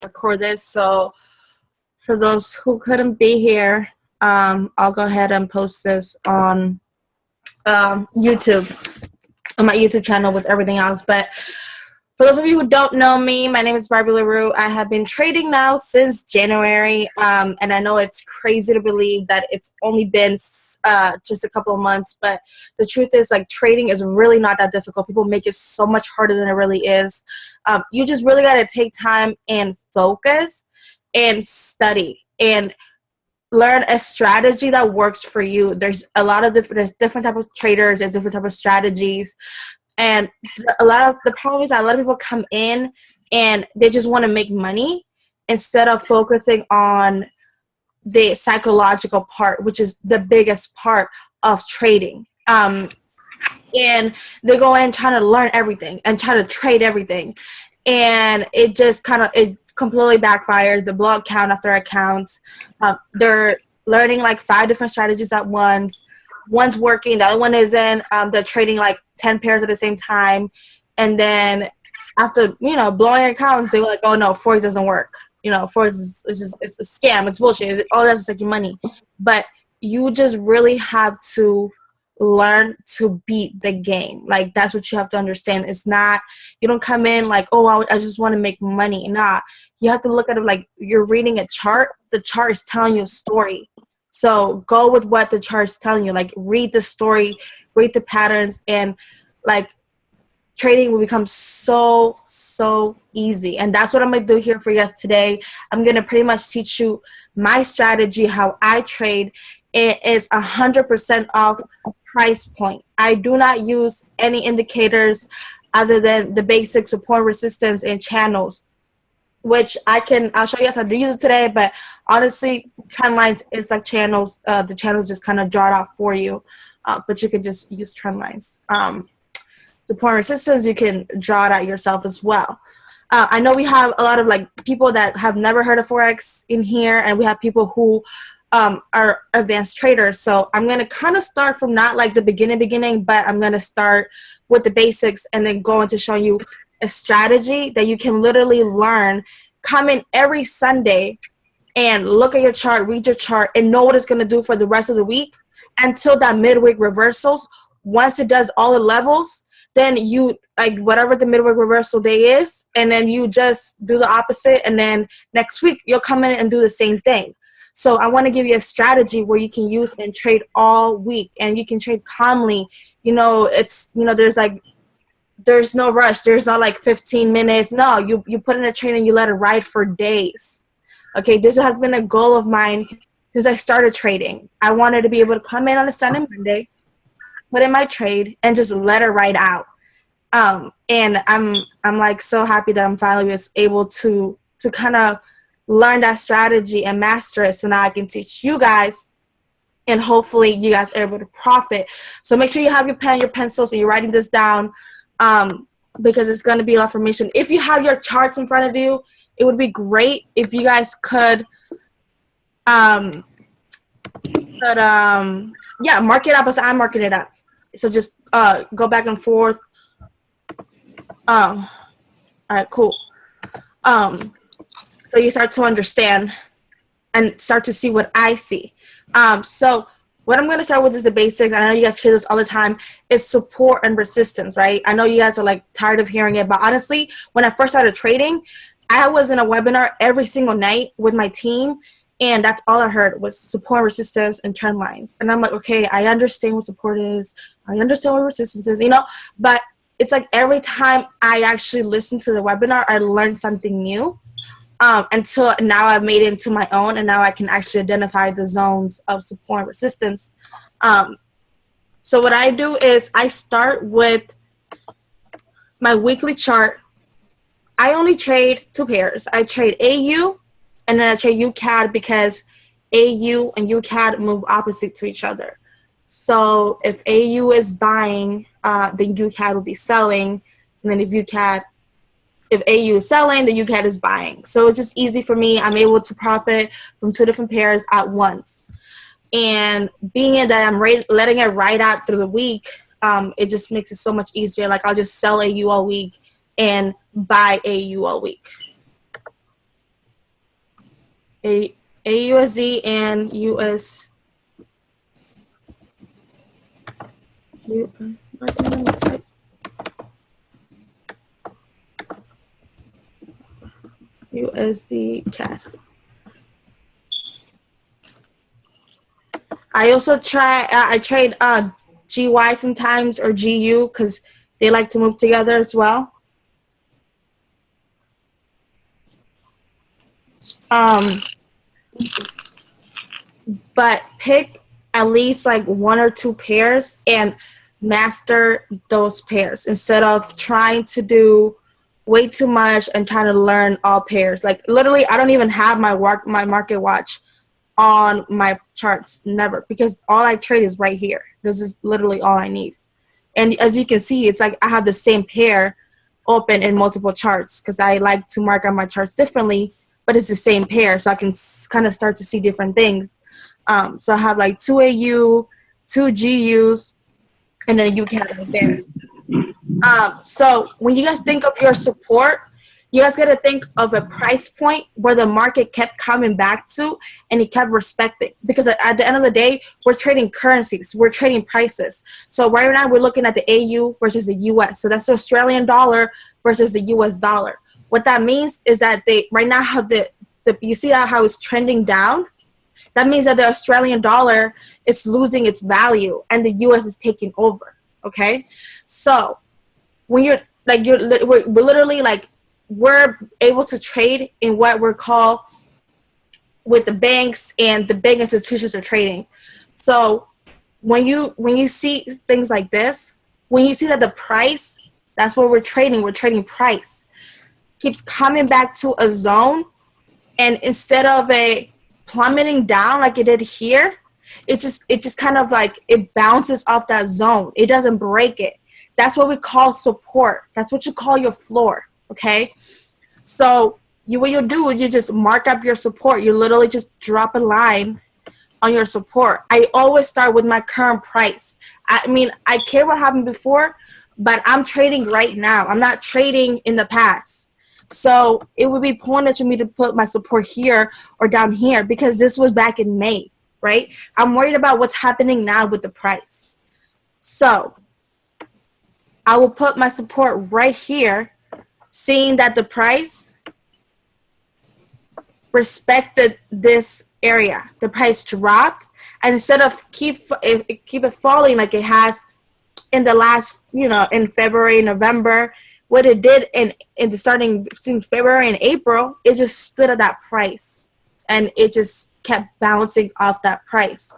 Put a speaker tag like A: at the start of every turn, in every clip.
A: record this. So for those who couldn't be here, I'll go ahead and post this on YouTube, on my YouTube channel with everything else. But for those of you who don't know me, my name is Barbi Larue. I have been trading now since January, and I know it's crazy to believe that it's only been just a couple of months, but the truth is, like, trading is really not that difficult. People make it so much harder than it really is. You just really got to take time and focus and study and learn a strategy that works for you. There's a lot of different type of traders. There's different type of strategies. And a lot of the problem is that a lot of people come in and they just want to make money instead of focusing on the psychological part, which is the biggest part of trading. And they go in trying to learn everything and try to trade everything. And it just it completely backfires. They blow account after accounts. They're learning like 5 different strategies at once. One's working, the other one isn't. They're trading like 10 pairs at the same time, and then after blowing accounts, they were like, "Oh no, ForEx doesn't work. ForEx it's a scam. It's bullshit. All that's like your money." But you just really have to learn to beat the game. Like, that's what you have to understand. It's not, you don't come in like, "Oh, I just want to make money." Nah, you have to look at it like you're reading a chart. The chart is telling you a story. So go with what the chart's telling you. Like, read the story, read the patterns, and like trading will become so easy. And that's what I'm going to do here for you guys today. I'm going to pretty much teach you my strategy, how I trade. It is 100% off price point. I do not use any indicators other than the basic support, resistance, and channels, which I'll show you guys how to use it today. But honestly, trend lines is like channels. The channels just kind of draw it out for you, but you can just use trend lines. Support and resistance, you can draw it out yourself as well. I know we have a lot of like people that have never heard of ForEx in here, and we have people who are advanced traders. So I'm going to kind of start from not like the beginning, but I'm going to start with the basics and then go into showing you a strategy that you can literally learn. Come in every Sunday and look at your chart, read your chart, and know what it's going to do for the rest of the week until that midweek reversals. Once it does all the levels, then you like whatever the midweek reversal day is, and then you just do the opposite, and then next week you'll come in and do the same thing. So I want to give you a strategy where you can use and trade all week, and you can trade calmly. There's no rush. There's not like 15 minutes. No, you put in a trade and you let it ride for days. Okay, this has been a goal of mine since I started trading. I wanted to be able to come in on a Sunday, Monday, put in my trade, and just let it ride out. And I'm like so happy that I'm finally was able to kind of learn that strategy and master it. So now I can teach you guys, and hopefully you guys are able to profit. So make sure you have your pen, your pencil, so you're writing this down. Because it's going to be a lot of information. If you have your charts in front of you, it would be great if you guys could mark it up as I'm marking it up. So just go back and forth. All right, cool. So you start to understand and start to see what I see. So what I'm going to start with is the basics. I know you guys hear this all the time. It's support and resistance, right? I know you guys are like tired of hearing it, but honestly, when I first started trading, I was in a webinar every single night with my team, and that's all I heard was support, resistance, and trend lines. And I'm like, okay, I understand what support is. I understand what resistance is, but it's like every time I actually listened to the webinar, I learned something new. Until now I've made it into my own, and now I can actually identify the zones of support and resistance. So what I do is I start with my weekly chart. I only trade 2 pairs. I trade AU, and then I trade UCAD, because AU and UCAD move opposite to each other. So if AU is buying, then UCAD will be selling, and then if AU is selling, the UCAD is buying. So it's just easy for me. I'm able to profit from 2 different pairs at once. And being in that I'm letting it ride out through the week, it just makes it so much easier. Like, I'll just sell AU all week and buy AU all week. A AUSD and USD CAD. I also I trade GY sometimes or GU because they like to move together as well. But pick at least like 1 or 2 pairs and master those pairs instead of trying to do way too much and trying to learn all pairs. Like literally, I don't even have my market watch on my charts, never, because all I trade is right here. This is literally all I need. And as you can see, it's like I have the same pair open in multiple charts because I like to mark on my charts differently, but it's the same pair, so I can kind of start to see different things. So I have like 2 AU, 2 GUs, and then you can right there. So when you guys think of your support, you guys got to think of a price point where the market kept coming back to and it kept respecting. Because at the end of the day, we're trading currencies. We're trading prices. So right now we're looking at the AU versus the US. So that's the Australian dollar versus the US dollar. What that means is that they right now have you see how it's trending down? That means that the Australian dollar is losing its value and the US is taking over. Okay? So when we're literally like, we're able to trade in what we're called with the banks and the big institutions are trading. So when you see things like this, when you see that the price, that's what we're trading price, keeps coming back to a zone, and instead of a plummeting down like it did here, it just kind of like it bounces off that zone. It doesn't break it. That's what we call support. That's what you call your floor. Okay, so what you'll do is you just mark up your support. You literally just drop a line on your support. I always start with my current price. I mean, I care what happened before, but I'm trading right now. I'm not trading in the past. So it would be pointless for me to put my support here or down here because this was back in May, right? I'm worried about what's happening now with the price. So I will put my support right here, seeing that the price respected this area. The price dropped, and instead of keep it falling like it has in the last, in February, November, what it did in the starting between February and April, it just stood at that price, and it just kept bouncing off that price.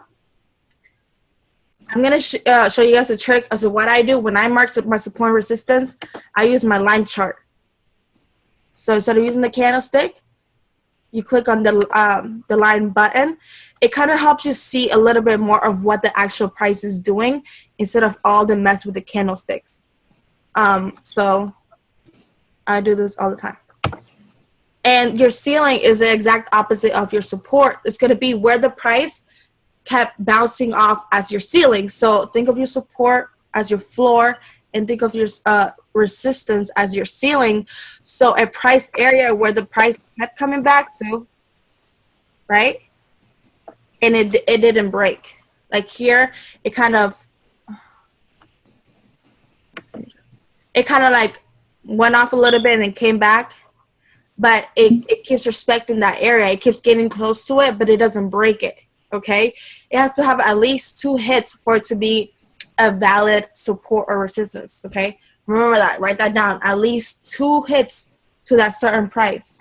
A: I'm going to show you guys a trick as to what I do. When I mark my support and resistance, I use my line chart. So instead of using the candlestick, you click on the line button. It kind of helps you see a little bit more of what the actual price is doing instead of all the mess with the candlesticks. So I do this all the time. And your ceiling is the exact opposite of your support. It's going to be where the price kept bouncing off as your ceiling. So think of your support as your floor and think of your resistance as your ceiling. So a price area where the price kept coming back to, right? And it didn't break. Like here, it kind of like went off a little bit and then came back. But it keeps respecting that area. It keeps getting close to it, but it doesn't break it. Okay? It has to have at least 2 hits for it to be a valid support or resistance. Okay? Remember that. Write that down. At least 2 hits to that certain price.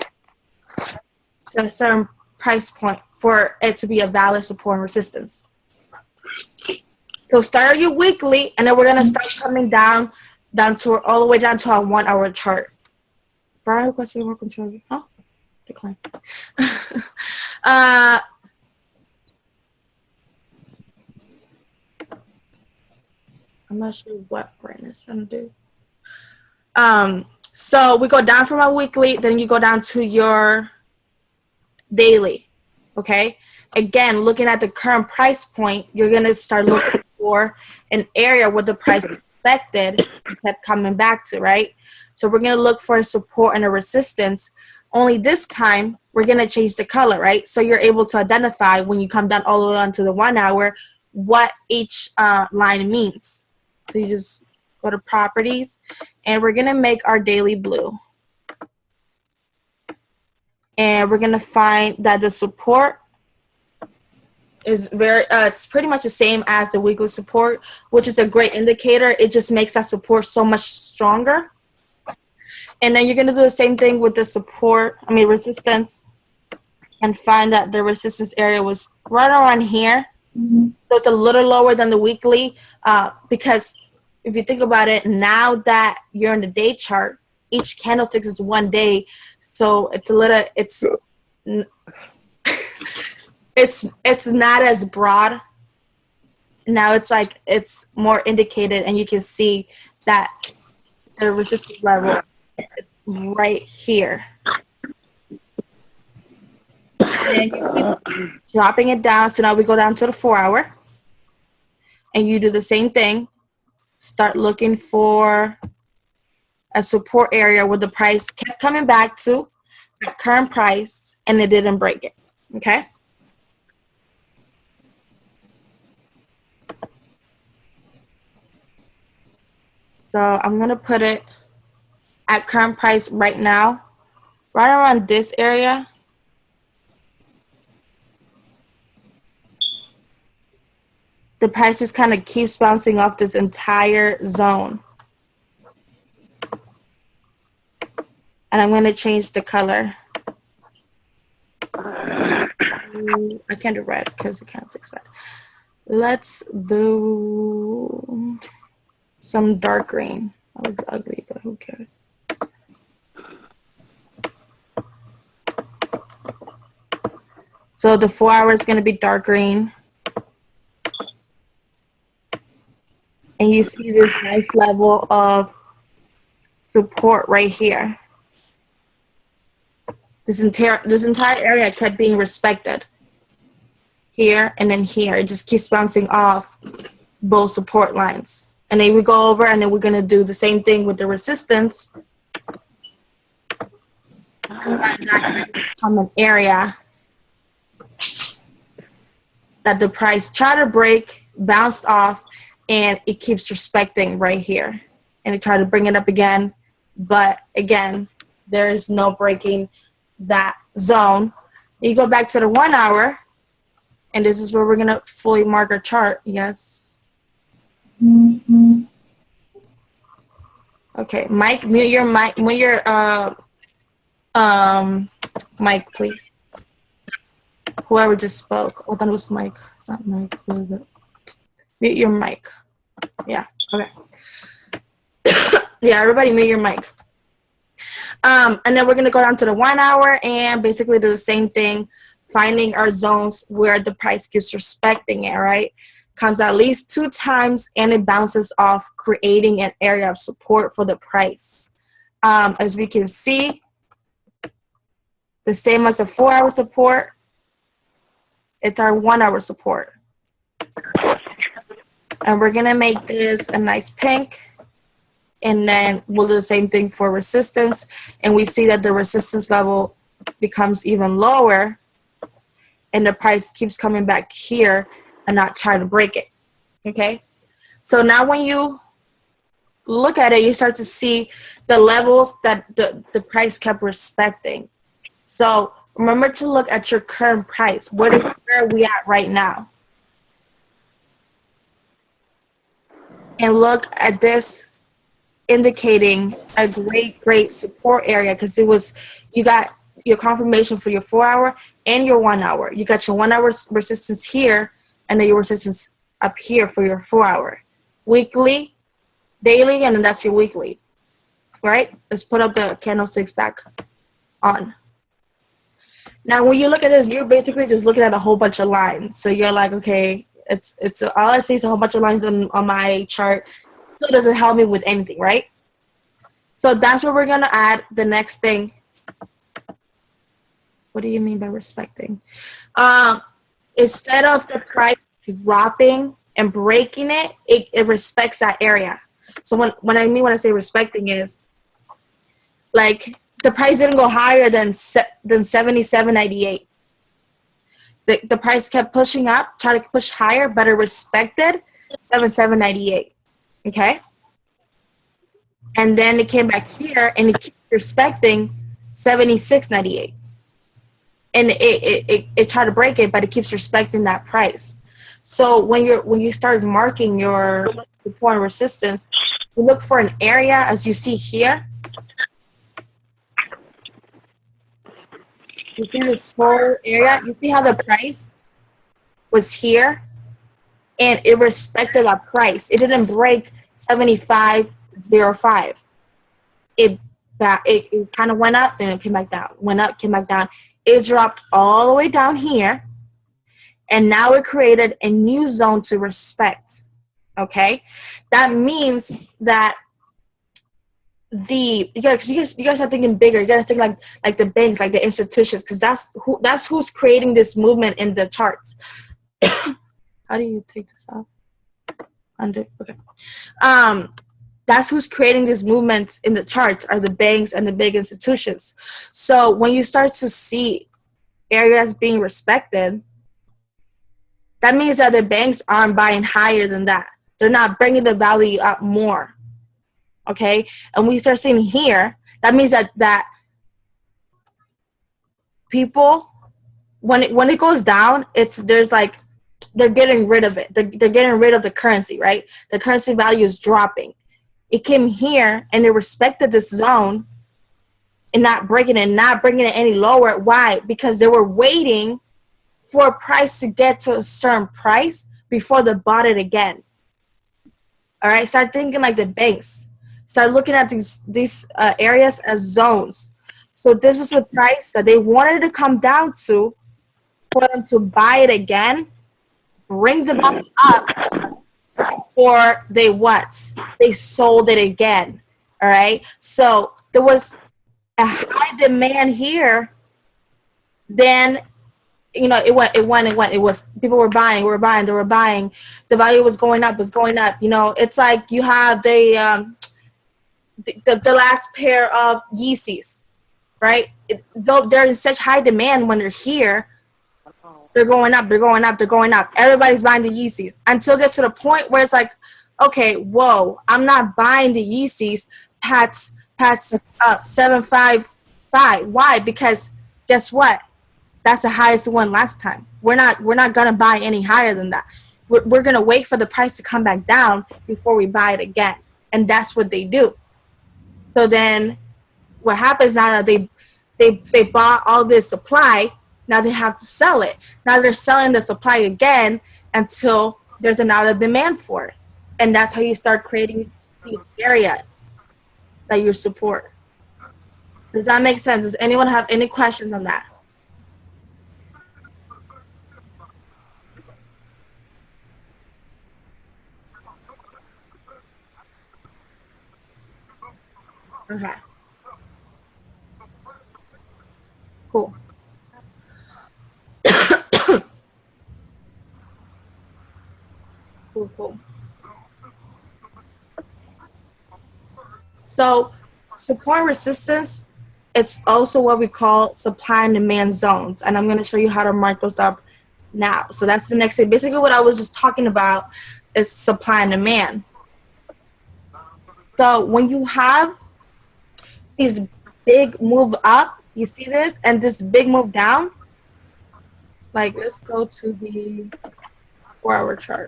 A: To a certain price point for it to be a valid support and resistance. So start your weekly, and then we're going to start coming down to all the way down to our 1-hour chart. Brian, requesting more control. Huh? Decline. I'm not sure what Brian is trying to do. So we go down from our weekly, then you go down to your daily. Okay? Again, looking at the current price point, you're going to start looking for an area where the price expected kept coming back to, right? So we're going to look for a support and a resistance. Only this time, we're going to change the color, right? So you're able to identify when you come down all the way onto the 1 hour what each line means. So you just go to properties, and we're going to make our daily blue. And we're going to find that the support is it's pretty much the same as the weekly support, which is a great indicator. It just makes that support so much stronger. And then you're going to do the same thing with the resistance, and find that the resistance area was right around here. So it's a little lower than the weekly, because if you think about it, now that you're in the day chart, each candlestick is 1 day. So it's it's not as broad. Now it's more indicated, and you can see that the resistance level, it's right here. And then you keep dropping it down. So now we go down to the 4 hour, and you do the same thing. Start looking for a support area where the price kept coming back to the current price, and it didn't break it. Okay. So I'm going to put it at current price right now, right around this area. The price just kind of keeps bouncing off this entire zone. And I'm going to change the color. I can't do red because the candlestick's red. Let's do some dark green. That looks ugly, but who cares? So the 4 hour is going to be dark green. And you see this nice level of support right here. This entire area kept being respected. Here and then here. It just keeps bouncing off both support lines. And then we go over, and then we're going to do the same thing with the resistance. That common area that the price tried to break, bounced off, and it keeps respecting right here. And it tried to bring it up again, but again, there is no breaking that zone. You go back to the 1 hour, and this is where we're gonna fully mark our chart. Yes. Okay, Mike, mute your mic. Mute your mic, please. Whoever just spoke. Oh, that was Mike. It's not Mike. Mute your mic. Yeah. Okay. Yeah, everybody mute your mic. And then we're gonna go down to the 1 hour and basically do the same thing, finding our zones where the price keeps respecting it, right? Comes at least 2 times and it bounces off, creating an area of support for the price. As we can see, the same as the 4 hour support, it's our 1 hour support. And we're gonna make this a nice pink, and then we'll do the same thing for resistance, and we see that the resistance level becomes even lower, and the price keeps coming back here and not trying to break it. Okay, so now when you look at it, you start to see the levels that the price kept respecting. So remember to look at your current price. Where are we at right now? And look at this, indicating a great support area, because you got your confirmation for your 4 hour and your 1 hour. You got your 1 hour resistance here, and then your resistance up here for your 4 hour. Weekly, daily, and then that's your weekly. Right? Let's put up the candlesticks back on. Now, when you look at this, you're basically just looking at a whole bunch of lines. So you're like, okay, it's all I see is a whole bunch of lines on my chart. So it doesn't help me with anything, right? So that's where we're gonna add the next thing. What do you mean by respecting? Instead of the price dropping and breaking it, it respects that area. So when I say respecting is, like, the price didn't go higher than 77.98. The price kept pushing up, trying to push higher, but it respected 77.98. Okay, and then it came back here and it keeps respecting 76.98. And it tried to break it, but it keeps respecting that price. So when you start marking your support and resistance, you look for an area, as you see here. You see this whole area? You see how the price was here? And it respected that price. It didn't break 75.05. It kind of went up, then it came back down. Went up, came back down. It dropped all the way down here. And now it created a new zone to respect. Okay? That means that you guys are thinking bigger. You gotta think like the banks, like the institutions, because that's who's creating this movement in the charts. How do you take this off? Okay. That's who's creating these movements in the charts, are the banks and the big institutions. So when you start to see areas being respected, that means that the banks aren't buying higher than that. They're not bringing the value up more. Okay, and we start seeing here, that means that people, when it goes down, there's like, they're getting rid of it. They're getting rid of the currency, right? The currency value is dropping. It came here and it respected this zone and not bringing it any lower. Why? Because they were waiting for a price to get to a certain price before they bought it again. All right, start thinking like the banks. Start looking at these areas as zones. So this was the price that they wanted to come down to for them to buy it again, bring the value up, or they what? They sold it again. All right. So there was a high demand here. Then, you know, it went. It was, people were buying. They were buying. The value was going up. You know, it's like you have the last pair of Yeezys, right? Though they're in such high demand when they're here, they're going up. Everybody's buying the Yeezys until it gets to the point where it's like, okay, whoa, I'm not buying the Yeezys past 755. Why? Because guess what? That's the highest one last time. We're not gonna buy any higher than that. We're gonna wait for the price to come back down before we buy it again, and that's what they do. So then what happens now that they bought all this supply, now they have to sell it. Now they're selling the supply again until there's another demand for it. And that's how you start creating these areas that you support. Does that make sense? Does anyone have any questions on that? Okay. Cool. Cool. So support and resistance, it's also what we call supply and demand zones. And I'm going to show you how to mark those up now. So that's the next thing. Basically what I was just talking about is supply and demand. So when you have these big move up, you see this, and this big move down, like let's go to the 4-hour chart.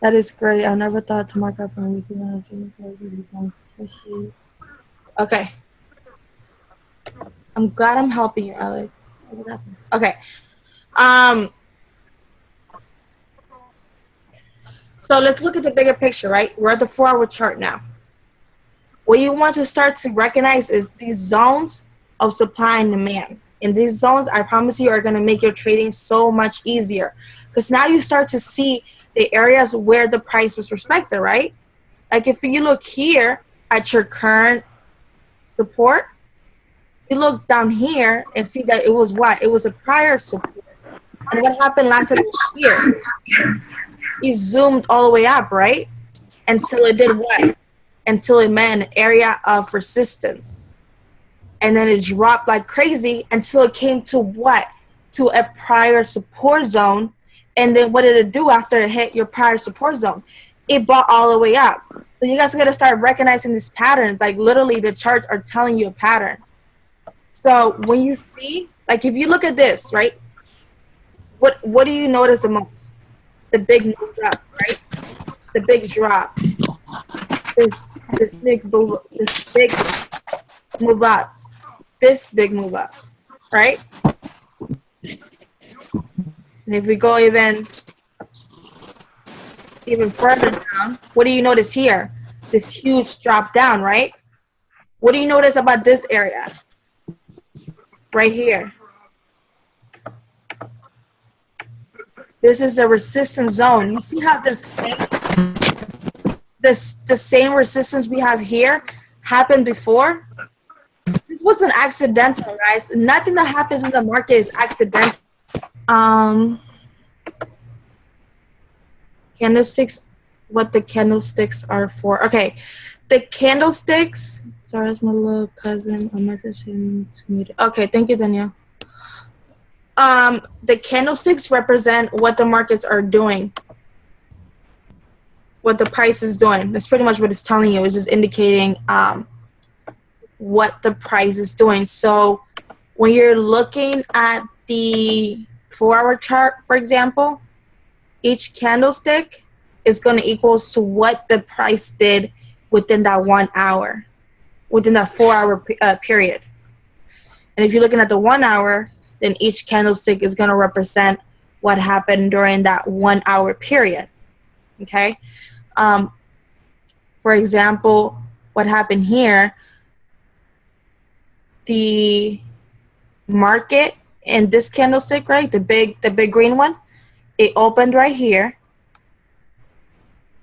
A: That is great. I never thought to mark up from weekly energy. Okay. I'm glad I'm helping you, Alex. Okay. So let's look at the bigger picture, right? We're at the 4-hour chart now. What you want to start to recognize is these zones of supply and demand. In these zones, I promise you, are going to make your trading so much easier. Because now you start to see the areas where the price was respected, right? Like if you look here at your current support, you look down here and see that it was what? It was a prior support. And what happened last time here? It zoomed all the way up, right? Until it did what? until it met an area of resistance. And then it dropped like crazy until it came to what? To a prior support zone. And then what did it do after it hit your prior support zone? It bought all the way up. So you guys got to start recognizing these patterns. Like literally the charts are telling you a pattern. So when you see, like if you look at this, right? What do you notice the most? The big moves up, right? The big drops. This big move up. This big move up, right? And if we go even further down, what do you notice here? This huge drop down, right? What do you notice about this area? Right here. This is a resistance zone. You see how the same resistance we have here happened before? This wasn't accidental, guys. Nothing that happens in the market is accidental. Candlesticks, what the candlesticks are for. Okay, the candlesticks. Sorry, that's my little cousin. I'm messaging to me. Okay, thank you, Danielle. The candlesticks represent what the markets are doing, what the price is doing. That's pretty much what it's telling you. It's just indicating what the price is doing. So when you're looking at the 4-hour chart, for example, each candlestick is going to equal to what the price did within that 1 hour, within that 4-hour period. And if you're looking at the 1 hour, then each candlestick is going to represent what happened during that 1 hour period. Okay. For example, what happened here, the market in this candlestick, right? The big green one, it opened right here.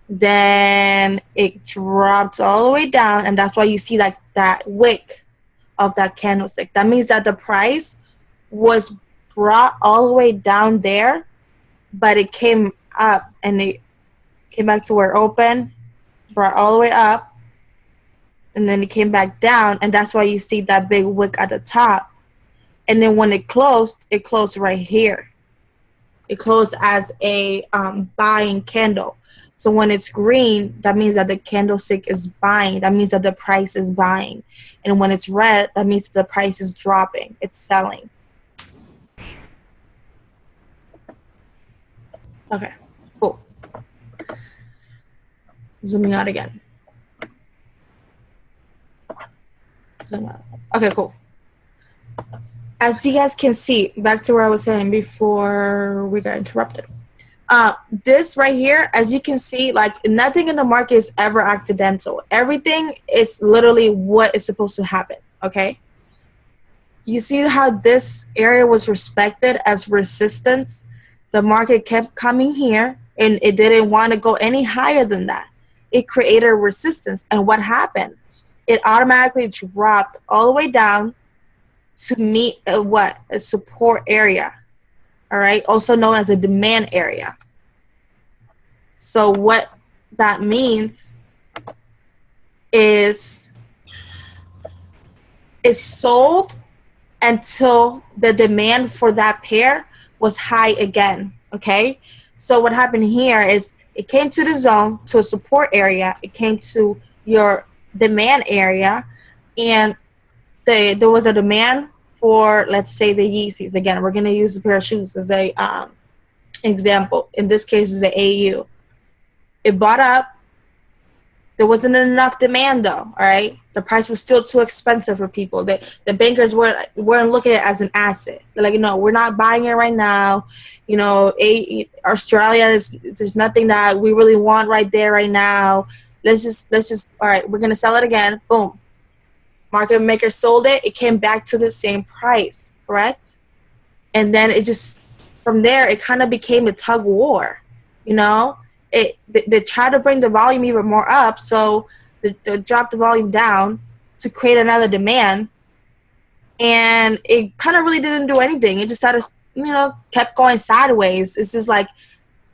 A: Then it dropped all the way down, and that's why you see like that wick of that candlestick. That means that the price was brought all the way down there, but it came up and it came back to where it opened, brought all the way up, and then it came back down, and that's why you see that big wick at the top. And then when it closed right here. It closed as a buying candle. So when it's green, that means that the candlestick is buying. That means that the price is buying. And when it's red, that means that the price is dropping. It's selling. Okay, cool. Zooming out again. Zoom out. Okay, cool. As you guys can see, back to where I was saying before we got interrupted. This right here, as you can see, like nothing in the market is ever accidental. Everything is literally what is supposed to happen, okay? You see how this area was respected as resistance? The market kept coming here, and it didn't want to go any higher than that. It created a resistance, and what happened? It automatically dropped all the way down to meet a support area, all right, also known as a demand area. So what that means is it's sold until the demand for that pair was high again, okay? So what happened here is it came to the zone, to a support area, it came to your demand area, and there was a demand for, let's say, the Yeezys. Again, we're going to use a pair of shoes as a example. In this case, is the AU. It bought up. There wasn't enough demand, though, all right? The price was still too expensive for people. The bankers weren't looking at it as an asset. They're like, no, we're not buying it right now. You know, Australia, there's nothing that we really want right there right now. Let's just, all right, we're going to sell it again. Boom. Market maker sold it. It came back to the same price, correct? And then it just, from there, it kind of became a tug war, you know? They try to bring the volume even more up, so they drop the volume down to create another demand, and it kind of really didn't do anything. It just started, you know, kept going sideways. It's just like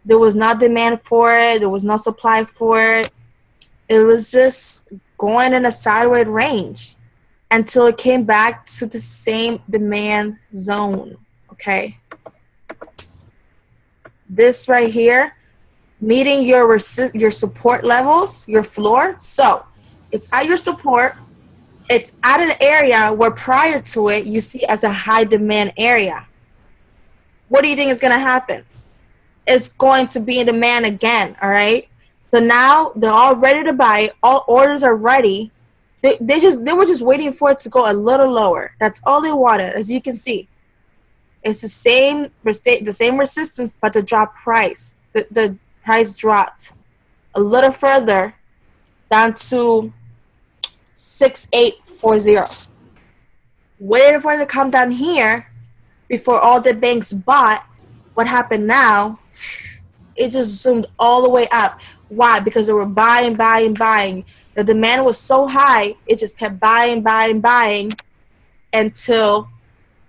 A: there was no demand for it, there was no supply for it, It was just going in a sideways range until it came back to the same demand zone. Okay. This right here, meeting your support levels, your floor. So it's at your support. It's at an area where prior to it you see as a high demand area. What do you think is going to happen? It's going to be in demand again. All right. So now they're all ready to buy. All orders are ready. They were just waiting for it to go a little lower. That's all they wanted, as you can see. It's the same resistance, but the drop price. The price dropped a little further down to 6840. Waiting for it to come down here before all the banks bought. What happened now? It just zoomed all the way up. Why? Because they were buying. The demand was so high, it just kept buying until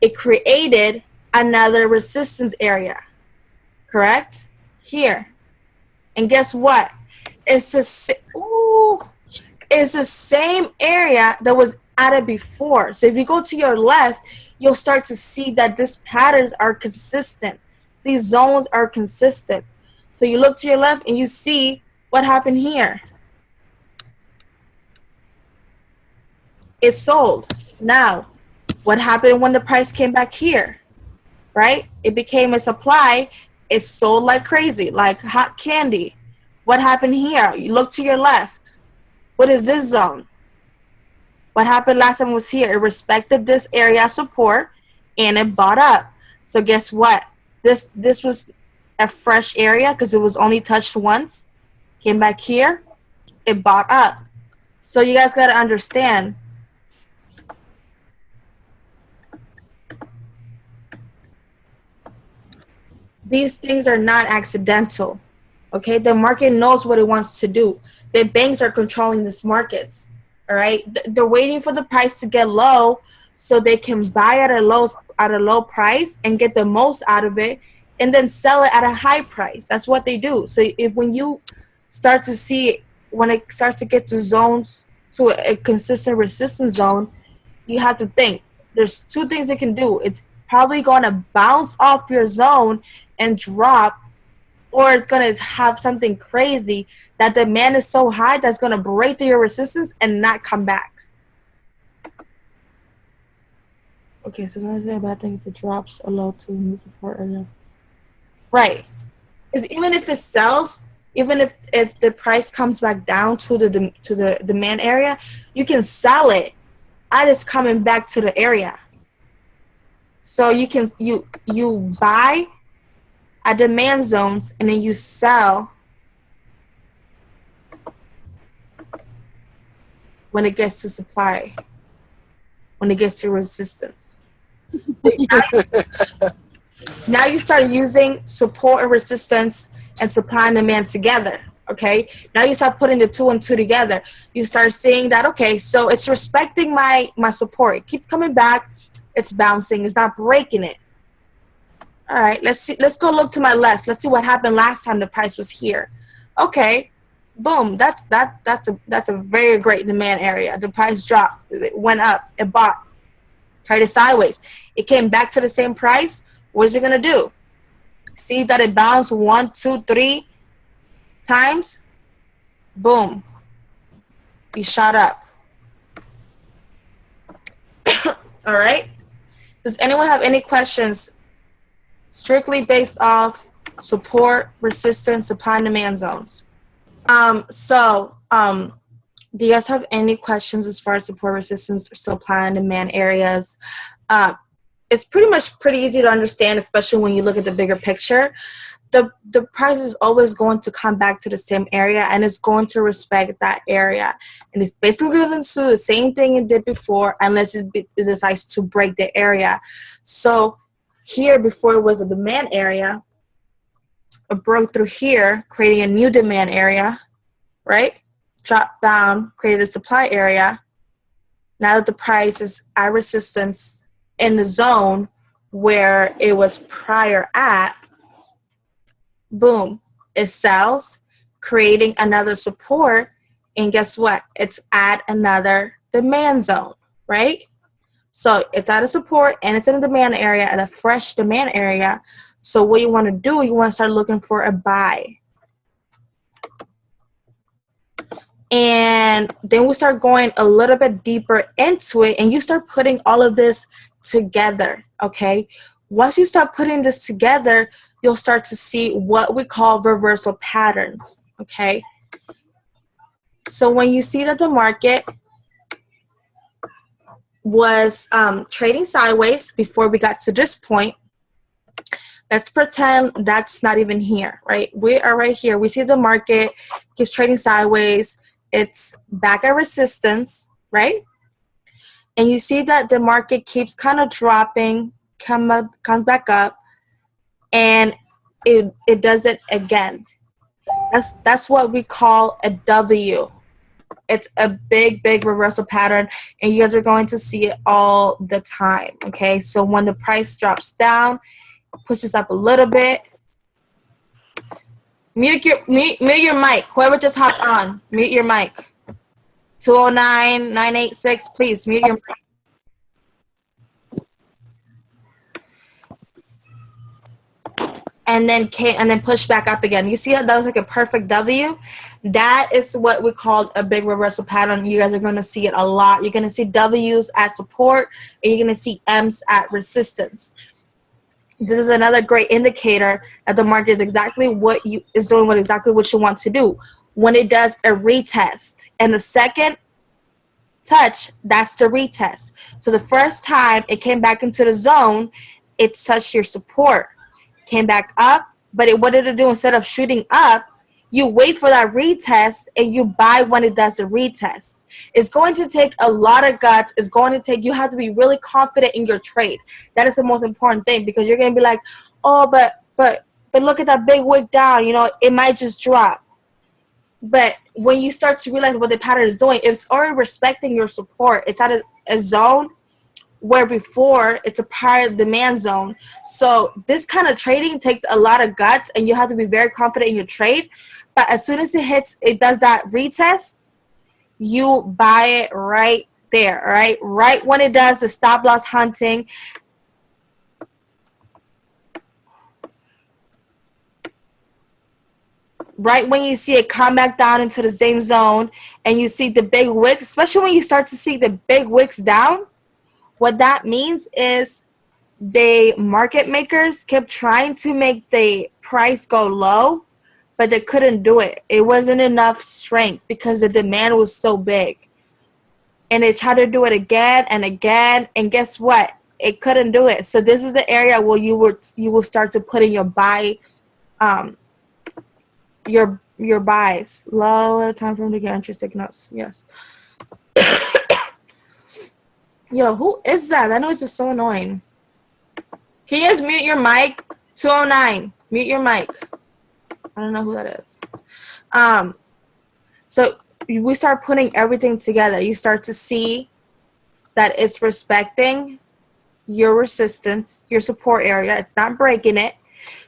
A: it created another resistance area. Correct? Here. And guess what? It's the same area that was added before. So if you go to your left, you'll start to see that these patterns are consistent. These zones are consistent. So you look to your left and you see what happened here. It sold. Now, what happened when the price came back here? Right? It became a supply. It sold like crazy, like hot candy. What happened here? You look to your left. What is this zone? What happened last time was here. It respected this area of support and it bought up. So guess what? This was a fresh area because it was only touched once. Came back here. It bought up. So you guys got to understand. These things are not accidental. Okay, the market knows what it wants to do. The banks are controlling these markets. All right, they're waiting for the price to get low so they can buy at a low price and get the most out of it, and then sell it at a high price. That's what they do. So when you start to see, when it starts to get to zones, to a consistent resistance zone, you have to think. There's two things it can do. It's probably going to bounce off your zone and drop, or it's going to have something crazy that demand is so high that's going to break through your resistance and not come back. Okay, so let's say a bad thing if it drops a low to new support area. Right. Because even if it sells, even if the price comes back down to the demand area, you can sell it as it's coming back to the area. So you buy at demand zones and then you sell when it gets to supply, when it gets to resistance. Now you start using support and resistance and supply and demand together. Okay, now you start putting the two and two together. You start seeing that, okay, so it's respecting my support. It keeps coming back. It's bouncing. It's not breaking it. All right, let's see. Let's go look to my left. Let's see what happened last time the price was here. Okay, boom. That's a very great demand area. The price dropped. It went up. It bought. Tried it sideways. It came back to the same price. What is it gonna do? See that it bounced 1, 2, 3 times. Boom. It shot up. All right. Does anyone have any questions strictly based off support, resistance, supply and demand zones? Do you guys have any questions as far as support, resistance, supply and demand areas? It's pretty easy to understand, especially when you look at the bigger picture. The price is always going to come back to the same area, and it's going to respect that area. And it's basically going to do the same thing it did before, unless it decides to break the area. So here, before it was a demand area, it broke through here, creating a new demand area, right? Dropped down, created a supply area. Now that the price is at resistance in the zone where it was prior at, boom, it sells, creating another support, And guess what? It's at another demand zone, right? So it's at a support and it's in a demand area, at a fresh demand area. So what you want to do, you want to start looking for a buy. And then we start going a little bit deeper into it, and you start putting all of this together, okay? Once you start putting this together, you'll start to see what we call reversal patterns, okay? So when you see that the market was trading sideways before we got to this point, let's pretend that's not even here, right? We are right here. We see the market keeps trading sideways. It's back at resistance, right? And you see that the market keeps kind of dropping, comes back up, and it does it again. That's what we call a W. It's a big reversal pattern, and you guys are going to see it all the time, okay? So when the price drops down, pushes up a little bit, mute your mic. Whoever just hopped on, mute your mic. 209-986, please mute your mic. And then push back up again. You see that was like a perfect W? That is what we call a big reversal pattern. You guys are going to see it a lot. You're going to see W's at support, and you're going to see M's at resistance. This is another great indicator that the market is exactly what exactly what you want to do. When it does a retest, and the second touch, that's the retest. So the first time it came back into the zone, it touched your support, came back up, but what did it do? Instead of shooting up, you wait for that retest and you buy when it does the retest. It's going to take a lot of guts. It's going to take, you have to be really confident in your trade. That is the most important thing, because you're going to be like, oh, but look at that big wick down, you know, it might just drop. But when you start to realize what the pattern is doing, it's already respecting your support. It's at a zone where before it's a prior demand zone. So this kind of trading takes a lot of guts, and you have to be very confident in your trade. But as soon as it does that retest, you buy it right there, right? Right when it does the stop loss hunting. Right when you see it come back down into the same zone, and you see the big wicks, especially when you start to see the big wicks down, what that means is the market makers kept trying to make the price go low, but they couldn't do it. It wasn't enough strength because the demand was so big. And they tried to do it again and again, and guess what? It couldn't do it. So this is the area where you will start to put in your buy, your buys. Low time for them to get entry signals. Yes. Yo, who is that? That noise is so annoying. Can you guys mute your mic? 209. Mute your mic. I don't know who that is. So we start putting everything together. You start to see that it's respecting your resistance, your support area. It's not breaking it.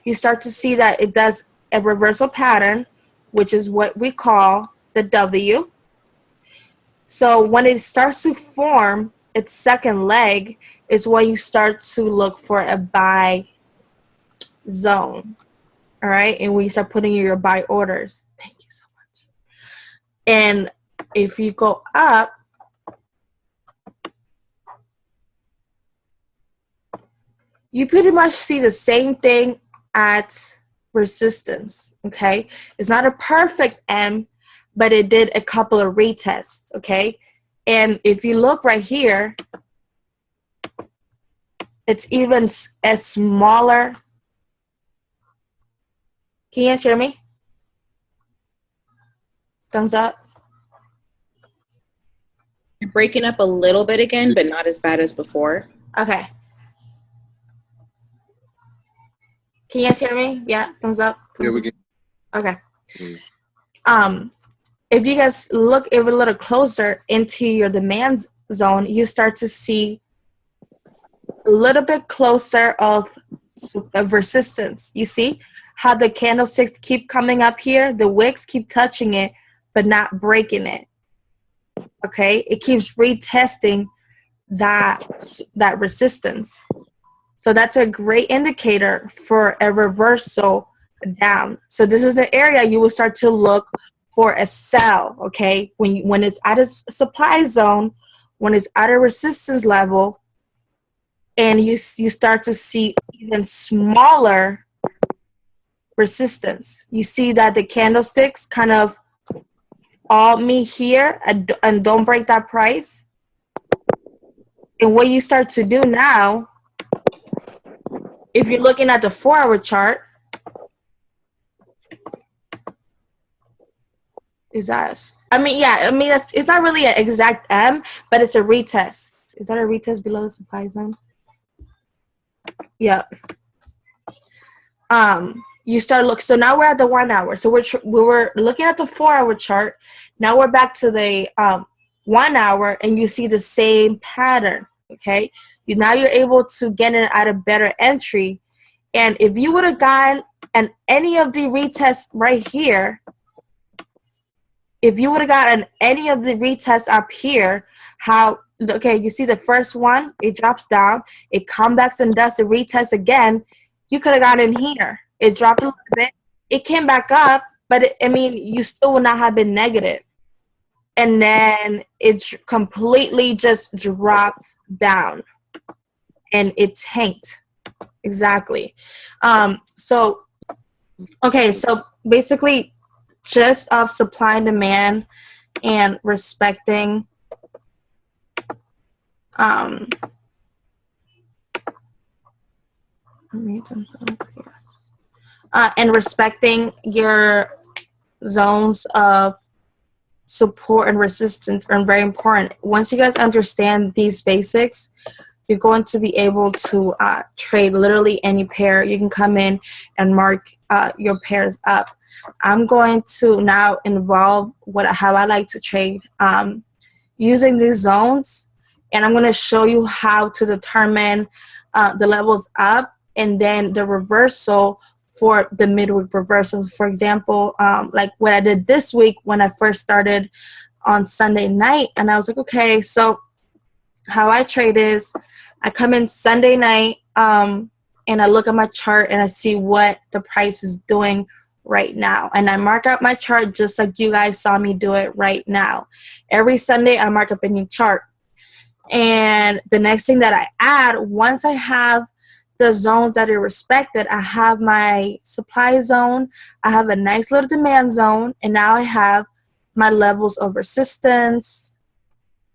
A: You start to see that it does a reversal pattern, which is what we call the W. So when it starts to form its second leg is when you start to look for a buy zone. All right, and when you start putting in your buy orders. Thank you so much. And if you go up, you pretty much see the same thing at resistance, okay? It's not a perfect M, but it did a couple of retests, okay? And if you look right here, it's even a smaller. Can you guys hear me? Thumbs up.
B: You're breaking up a little bit again, but not as bad as before.
A: Okay. Can you guys hear me? Yeah, thumbs up.
C: Yeah, we can.
A: Okay. If you guys look a little closer into your demand zone, you start to see a little bit closer of resistance. You see how the candlesticks keep coming up here, the wicks keep touching it, but not breaking it. Okay, it keeps retesting that resistance. So that's a great indicator for a reversal down. So this is the area you will start to look for a sell. Okay, when it's at a supply zone, when it's at a resistance level, and you start to see even smaller resistance. You see that the candlesticks kind of all meet here and don't break that price. And what you start to do now, if you're looking at the 4-hour chart, is that, it's not really an exact M, but it's a retest. Is that a retest below the supply zone? Yeah. You start look. So now we're at the 1 hour. So we were looking at the 4-hour chart. Now we're back to the 1 hour, and you see the same pattern. Okay. Now you're able to get in at a better entry. And if you would have gotten any of the retests right here, if you would have gotten any of the retests up here, you see the first one, it drops down, it comes back and does the retest again. You could have gotten in here. It dropped a little bit. It came back up, but you still would not have been negative. And then it completely just dropped down, and it tanked. Exactly. So basically, just of supply and demand and respecting and respecting your zones of support and resistance are very important. Once you guys understand these basics, you're going to be able to trade literally any pair. You can come in and mark your pairs up. I'm going to now involve how I like to trade using these zones, and I'm going to show you how to determine the levels up and then the reversal for the midweek reversal. For example, like what I did this week when I first started on Sunday night, and I was like, okay, so how I trade is I come in Sunday night and I look at my chart and I see what the price is doing right now, and I mark up my chart just like you guys saw me do it right now. Every Sunday I mark up a new chart, and the next thing that I add, once I have the zones that are respected, I have my supply zone, I have a nice little demand zone, and now I have my levels of resistance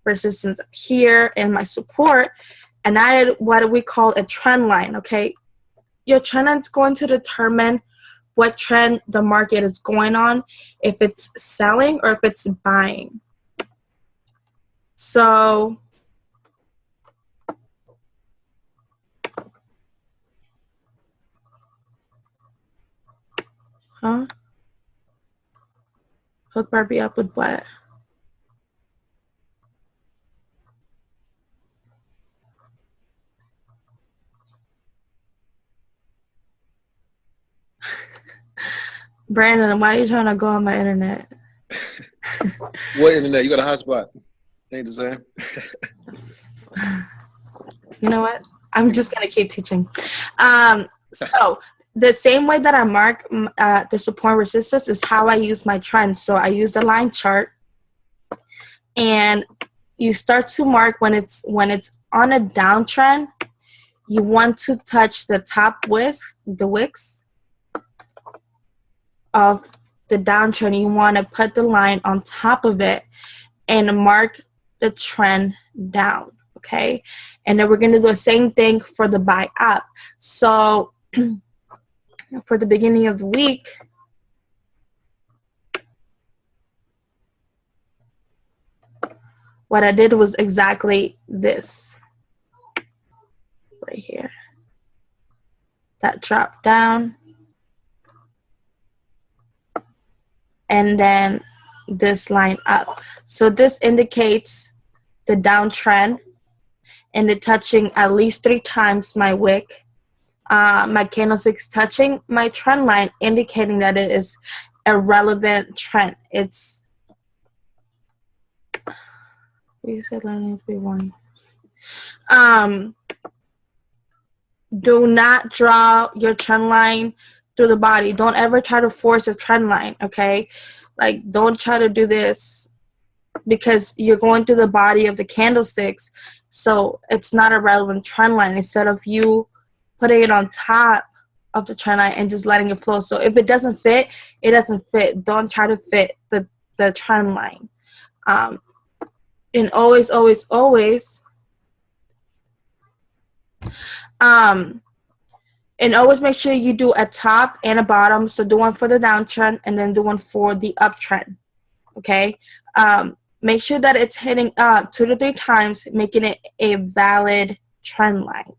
A: up here, and my support, and I add what we call a trend line. Okay, your trend line is going to determine what trend the market is going on, if it's selling or if it's buying. So hook Barbie up with what? Brandon, why are you trying to go on my internet?
C: What internet? You got a hotspot? Ain't the same.
A: You know what? I'm just going to keep teaching. So the same way that I mark the support and resistance is how I use my trends. So I use the line chart, and you start to mark when it's on a downtrend. You want to touch the top the wicks of the downtrend. You want to put the line on top of it and mark the trend down. Okay, and then we're going to do the same thing for the buy up. So for the beginning of the week, what I did was exactly this right here. That dropped down, and then this line up. So this indicates the downtrend, and it touching at least 3 times my wick. My candlesticks touching my trend line, indicating that it is a relevant trend. It's We said line needs to be one. Do not draw your trend line through the body. Don't ever try to force a trend line, okay? Like, don't try to do this because you're going through the body of the candlesticks, so it's not a relevant trend line. Instead of you putting it on top of the trend line and just letting it flow. So if it doesn't fit, it doesn't fit. Don't try to fit the trend line. And always make sure you do a top and a bottom. So do one for the downtrend and then do one for the uptrend. Okay. Make sure that it's hitting up 2 to 3 times, making it a valid trend line.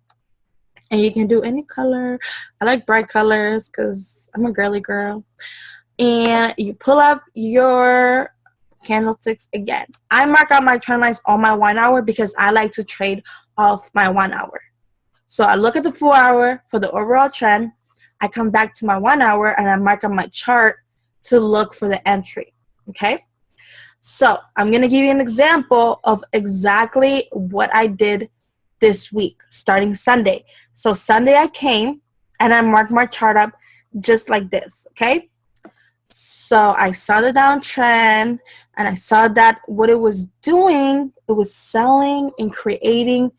A: And you can do any color. I like bright colors because I'm a girly girl. And you pull up your candlesticks again. I mark out my trend lines on my 1 hour because I like to trade off my 1 hour. So I look at the 4 hour for the overall trend. I come back to my 1 hour and I mark on my chart to look for the entry. Okay. So I'm going to give you an example of exactly what I did this week, starting Sunday. So Sunday I came and I marked my chart up just like this. Okay. So I saw the downtrend and I saw that what it was doing, it was selling and creating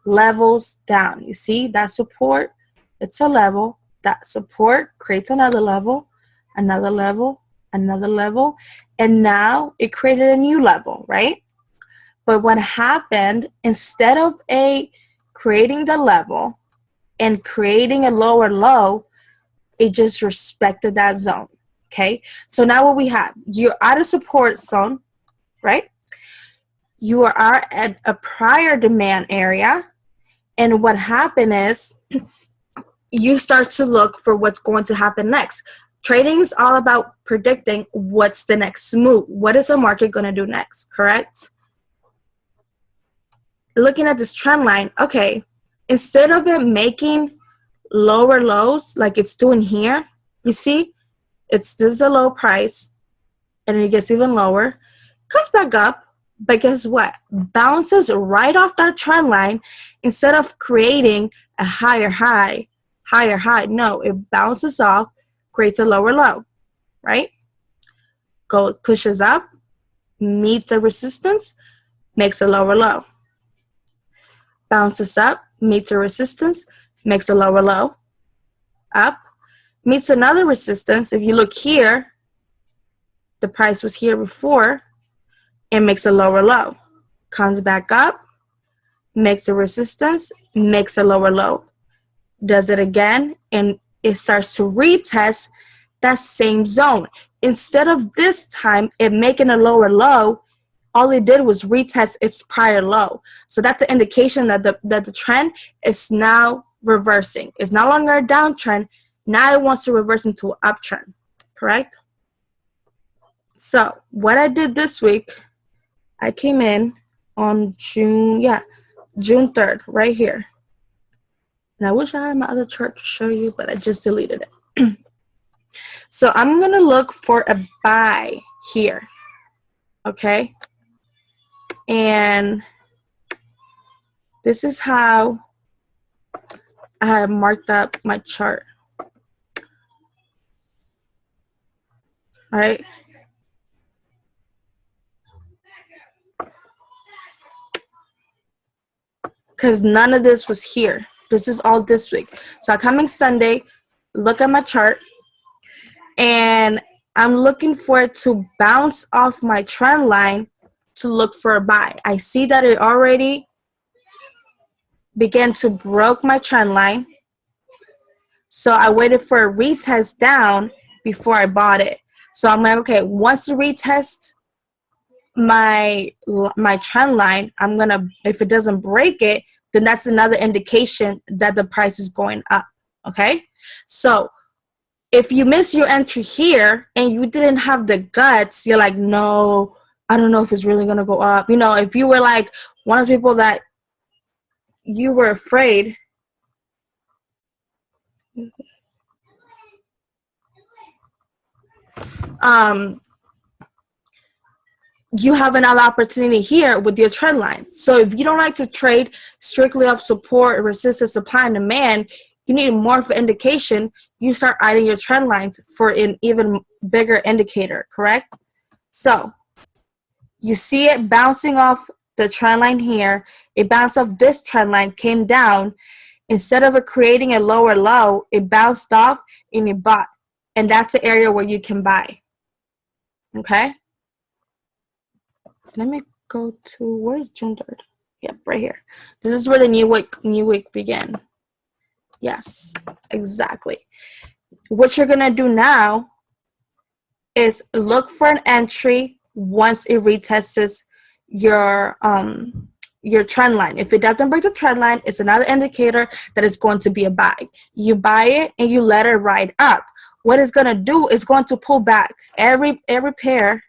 A: levels down. You see that support, it's a level. That support creates another level, another level, another level, and now it created a new level, right? But what happened, instead of creating the level and creating a lower low, it just respected that zone. Okay, so now what we have, you're at a support zone, right? You are at a prior demand area, and what happened is you start to look for what's going to happen next. Trading is all about predicting what's the next move. What is the market going to do next, correct? Looking at this trend line, okay, instead of it making lower lows like it's doing here, you see, this is a low price, and it gets even lower, comes back up, but guess what? Bounces right off that trend line instead of creating a higher high. No, it bounces off, creates a lower low, right? Pushes up, meets a resistance, makes a lower low. Bounces up, meets a resistance, makes a lower low. Up, meets another resistance. If you look here, the price was here before, and makes a lower low. Comes back up, makes a resistance, makes a lower low. Does it again, and it starts to retest that same zone. Instead of this time it making a lower low, all it did was retest its prior low. So that's an indication that the trend is now reversing. It's no longer a downtrend. Now it wants to reverse into an uptrend, correct? So what I did this week, I came in on June 3rd, right here. And I wish I had my other chart to show you, but I just deleted it. So I'm going to look for a buy here, okay? And this is how I have marked up my chart. All right? Because none of this was here. This is all this week. So coming Sunday, look at my chart, and I'm looking for it to bounce off my trend line to look for a buy. I see that it already began to broke my trend line. So I waited for a retest down before I bought it. So I'm like, okay, once it retests my trend line, I'm gonna, if it doesn't break it, then that's another indication that the price is going up. Okay, so if you miss your entry here and you didn't have the guts, you're like, no, I don't know if it's really gonna go up. You know, if you were like one of the people that you were afraid, you have another opportunity here with your trend line. So if you don't like to trade strictly off support, resistance, supply, and demand, you need more of an indication. You start adding your trend lines for an even bigger indicator, correct? So you see it bouncing off the trend line here. It bounced off this trend line, came down. Instead of it creating a lower low, it bounced off and it bought. And that's the area where you can buy. Okay? Let me go to, where's June 3rd? Yep, right here. This is where the new week began. Yes, exactly. What you're gonna do now is look for an entry once it retests your trend line. If it doesn't break the trend line, it's another indicator that it's going to be a buy. You buy it and you let it ride up. What it's gonna do is going to pull back every pair.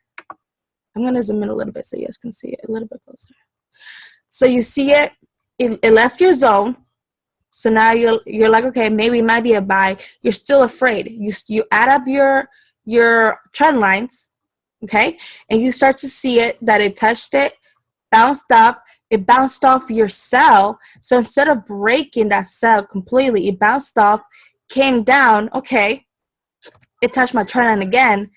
A: I'm gonna zoom in a little bit so you guys can see it a little bit closer. So you see it left your zone. So now you're like, okay, maybe it might be a buy. You're still afraid. You add up your trend lines, okay, and you start to see it that it touched it, bounced up, it bounced off your sell. So instead of breaking that sell completely, it bounced off, came down, okay, it touched my trend line again.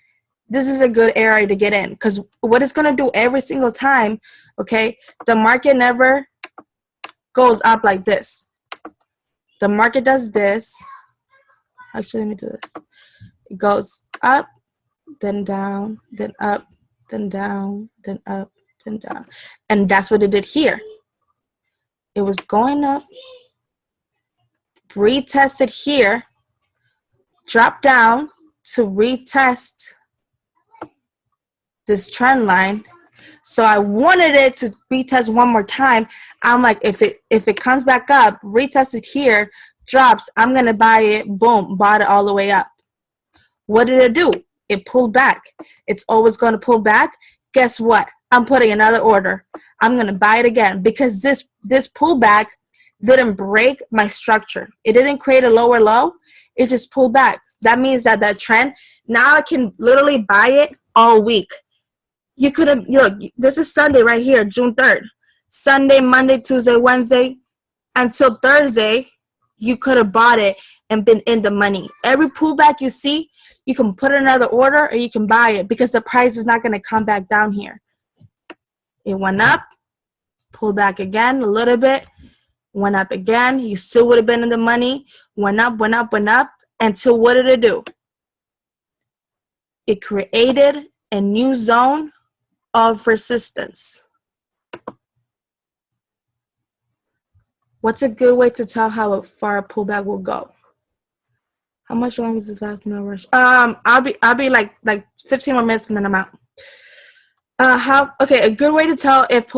A: This is a good area to get in, because what it's going to do every single time, okay, the market never goes up like this. The market does this. Actually, let me do this. It goes up, then down, then up, then down, then up, then down. And that's what it did here. It was going up, retested here, dropped down to retest this trend line. So I wanted it to retest one more time. I'm like, if it comes back up, retest it here, drops, I'm gonna buy it. Boom, bought it all the way up. What did it do? It pulled back. It's always gonna pull back. Guess what? I'm putting another order. I'm gonna buy it again, because this pullback didn't break my structure. It didn't create a lower low. It just pulled back. That means that trend, now I can literally buy it all week. You could have, look, this is Sunday right here, June 3rd. Sunday, Monday, Tuesday, Wednesday, until Thursday, you could have bought it and been in the money. Every pullback you see, you can put another order or you can buy it, because the price is not going to come back down here. It went up, pulled back again a little bit, went up again. You still would have been in the money. Went up, went up, went up, until what did it do? It created a new zone of resistance. What's a good way to tell how far a pullback will go? How much longer does this last minute rush? I'll be like 15 more minutes and then I'm out. Okay, a good way to tell if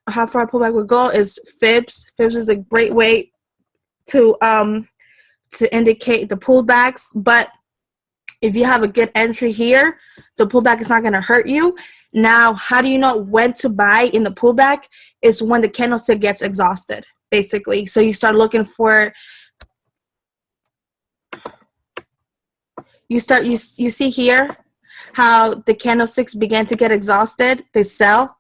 A: how far a pullback will go is fibs. Fibs is a great way to indicate the pullbacks, but if you have a good entry here, the pullback is not going to hurt you. Now, how do you know when to buy in the pullback? Is when the candlestick gets exhausted, basically. So you start looking for, you see here how the candlesticks began to get exhausted. They sell,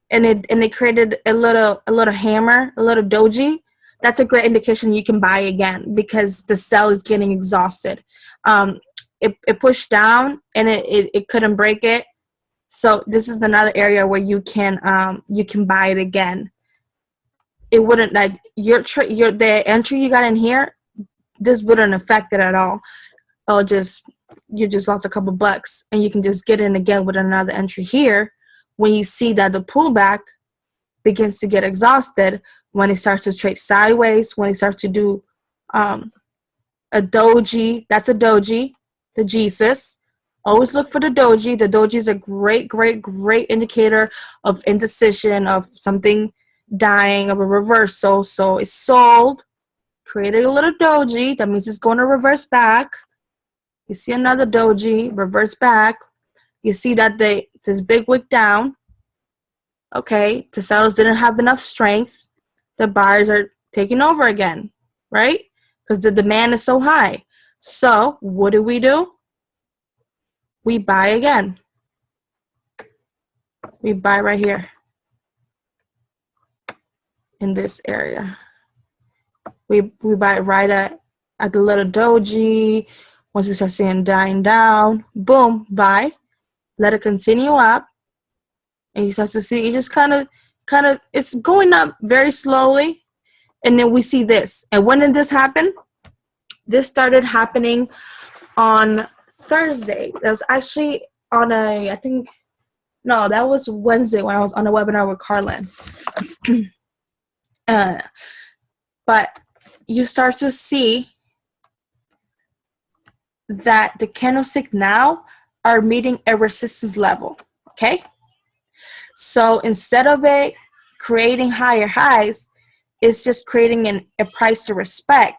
A: and it created a little hammer, a little doji. That's a great indication you can buy again, because the sell is getting exhausted. It pushed down and it couldn't break it. So this is another area where you can buy it again. It wouldn't, like, the entry you got in here, this wouldn't affect it at all. Oh, you just lost a couple bucks, and you can just get in again with another entry here when you see that the pullback begins to get exhausted, when it starts to trade sideways, when it starts to do a doji. That's a doji, the Jesus. Always look for the doji. The doji is a great, great, great indicator of indecision, of something dying, of a reversal. So it's sold, created a little doji. That means it's going to reverse back. You see another doji, reverse back. You see that this big wick down. Okay, the sellers didn't have enough strength. The buyers are taking over again, right? Because the demand is so high. So what do? We buy again. We buy right here in this area. We buy right at the little doji. Once we start seeing dying down, boom, buy. Let it continue up, and you start to see it just kind of it's going up very slowly, and then we see this. And when did this happen? This started happening on Thursday. That was actually on that was Wednesday when I was on a webinar with Carlin. But you start to see that the candlestick now are meeting a resistance level, okay? So instead of it creating higher highs, it's just creating a price to respect.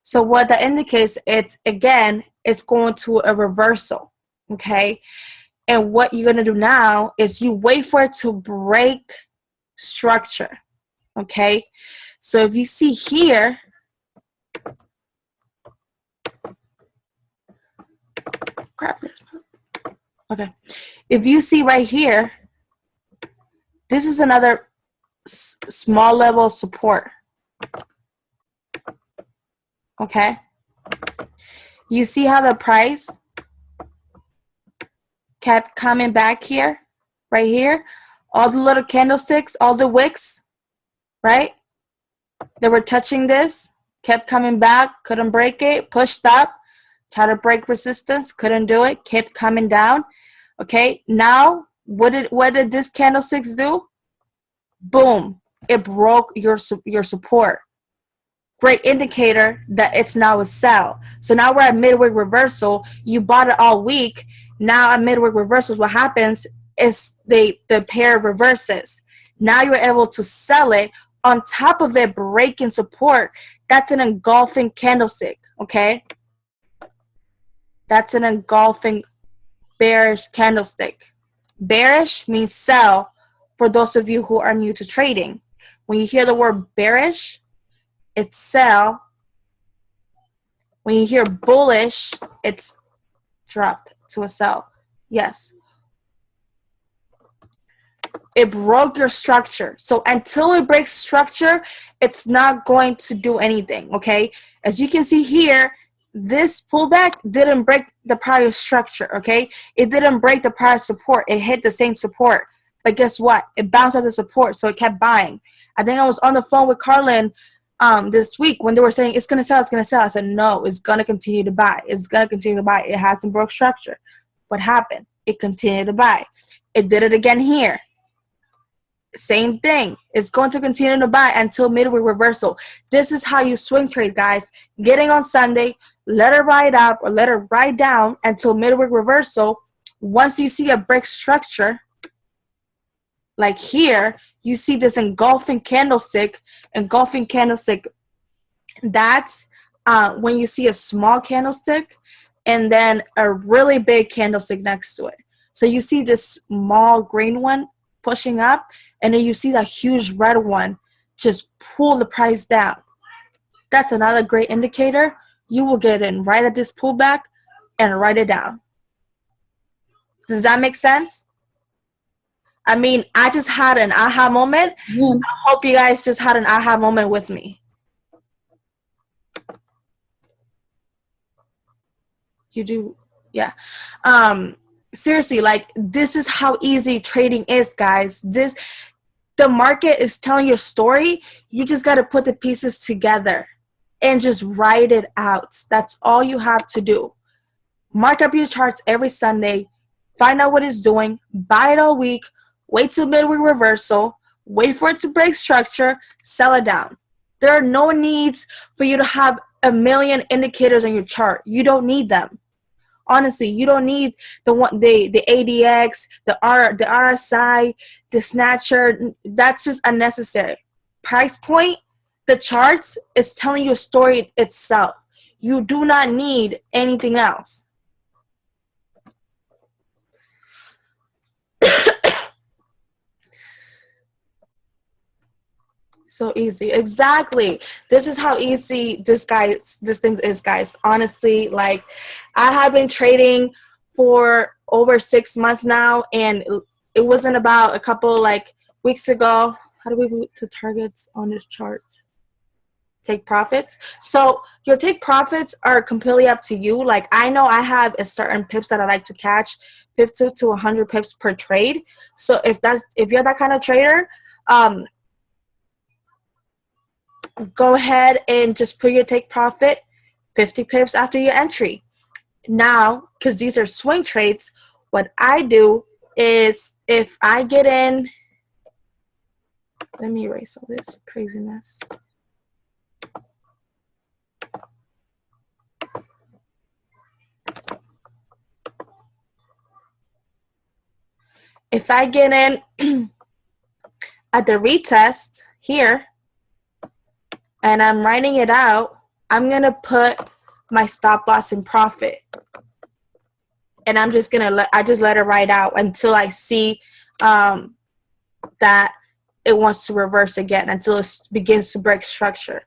A: So what that indicates, it's going to a reversal, okay? And what you're going to do now is you wait for it to break structure, okay? So if you see here, okay, if you see right here, this is another small level of support, okay? You see how the price kept coming back here, right here? All the little candlesticks, all the wicks, right? They were touching this, kept coming back, couldn't break it, pushed up, tried to break resistance, couldn't do it, kept coming down. Okay, now what did this candlesticks do? Boom, it broke your support. Great indicator that it's now a sell. So now we're at midweek reversal. You bought it all week. Now at midweek reversals, what happens is the pair reverses. Now you're able to sell it. On top of it breaking support, that's an engulfing candlestick, okay? That's an engulfing bearish candlestick. Bearish means sell for those of you who are new to trading. When you hear the word bearish, it's sell. When you hear bullish, it's dropped to a sell. Yes. It broke your structure. So until it breaks structure, it's not going to do anything, okay? As you can see here, this pullback didn't break the prior structure, okay? It didn't break the prior support. It hit the same support. But guess what? It bounced off the support, so it kept buying. I think I was on the phone with Carlin this week when they were saying, it's going to sell, it's going to sell. I said, no, it's going to continue to buy. It's going to continue to buy. It hasn't broke structure. What happened? It continued to buy. It did it again here. Same thing. It's going to continue to buy until midweek reversal. This is how you swing trade, guys. Getting on Sunday, let it ride up or let it ride down until midweek reversal. Once you see a break structure, like here, you see this engulfing candlestick. That's when you see a small candlestick and then a really big candlestick next to it. So you see this small green one pushing up, and then you see that huge red one just pull the price down. That's another great indicator. You will get in right at this pullback and write it down. Does that make sense? I mean, I just had an aha moment. I hope you guys just had an aha moment with me. You do, yeah. Seriously, like, this is how easy trading is, guys. The market is telling your story. You just got to put the pieces together and just write it out. That's all you have to do. Mark up your charts every Sunday. Find out what it's doing. Buy it all week. Wait till midweek reversal. Wait for it to break structure. Sell it down. There are no needs for you to have a million indicators on your chart. You don't need them. Honestly, you don't need the ADX, the RSI, the snatcher. That's just unnecessary. Price point, the charts is telling you a story itself. You do not need anything else. So easy. Exactly. This is how easy this thing is, guys. Honestly, like, I have been trading for over 6 months now, and it wasn't about a couple like weeks ago. How do we move to targets on this chart? Take profits. So your take profits are completely up to you. Like I know I have a certain pips that I like to catch, 50 to 100 pips per trade. So if you're that kind of trader, go ahead and just put your take profit 50 pips after your entry. Now, because these are swing trades, what I do is if I get in, let me erase all this craziness. If I get in at the retest here and I'm writing it out, I'm going to put my stop loss in profit. And I'm just going to let it ride out until I see that it wants to reverse again, until it begins to break structure.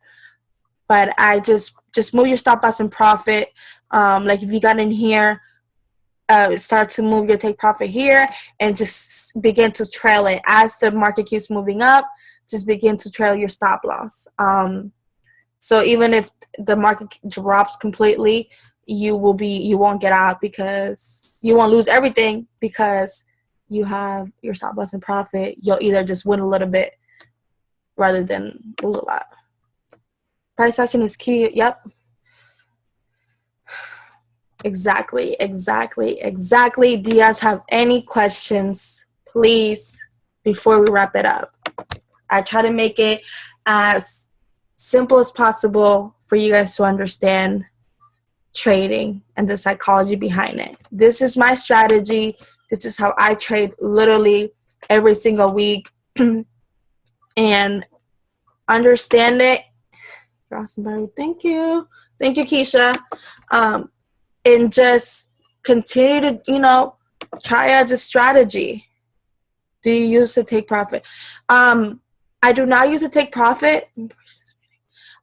A: But I just move your stop loss in profit. Like if you got in here, start to move your take profit here and just begin to trail it as the market keeps moving up. Just begin to trail your stop loss. So even if the market drops completely, you won't get out, because you won't lose everything because you have your stop loss in profit. You'll either just win a little bit rather than lose a lot. Price action is key. Yep. Exactly. Do you guys have any questions, please, before we wrap it up? I try to make it as simple as possible for you guys to understand trading and the psychology behind it. This is my strategy. This is how I trade literally every single week. And understand it. You're awesome, Barbi. Thank you, Keisha. And just continue to, try out the strategy. Do you use to take profit? I do not use to take profit.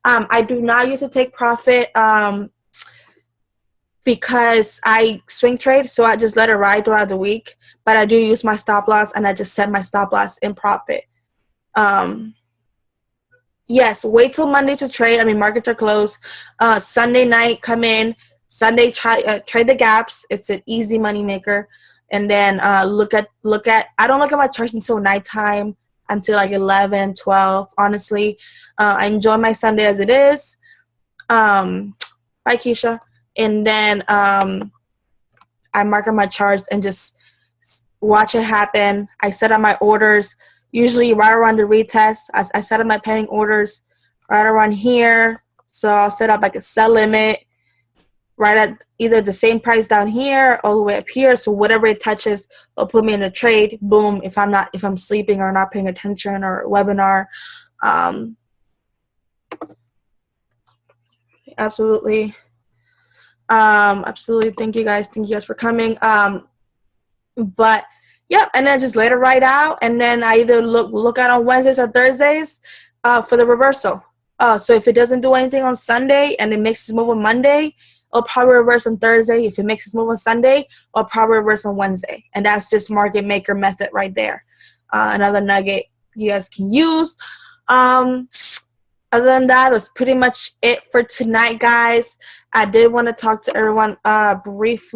A: I do not use to take profit because I swing trade, so I just let it ride throughout the week. But I do use my stop loss, and I just set my stop loss in profit. Yes, wait till Monday to trade. I mean, markets are closed. Sunday night, come in. Sunday, trade the gaps. It's an easy money maker. And then look at. I don't look at my charts until nighttime, until like 11, 12. Honestly, I enjoy my Sunday as it is. Bye, Keisha. And then I mark on my charts and just watch it happen. I set up my orders. Usually right around the retest, I set up my pending orders right around here. So I'll set up like a sell limit right at either the same price down here all the way up here. So whatever it touches will put me in a trade. Boom. If I'm sleeping or not paying attention or webinar. Absolutely. Absolutely. Thank you guys for coming. But yeah, and then just let it ride out, and then I either look out on Wednesdays or Thursdays for the reversal. So if it doesn't do anything on Sunday and it makes its move on Monday, it'll probably reverse on Thursday. If it makes its move on Sunday, it'll probably reverse on Wednesday. And that's just market maker method right there. Another nugget you guys can use. Other than that, was pretty much it for tonight, guys. I did want to talk to everyone briefly.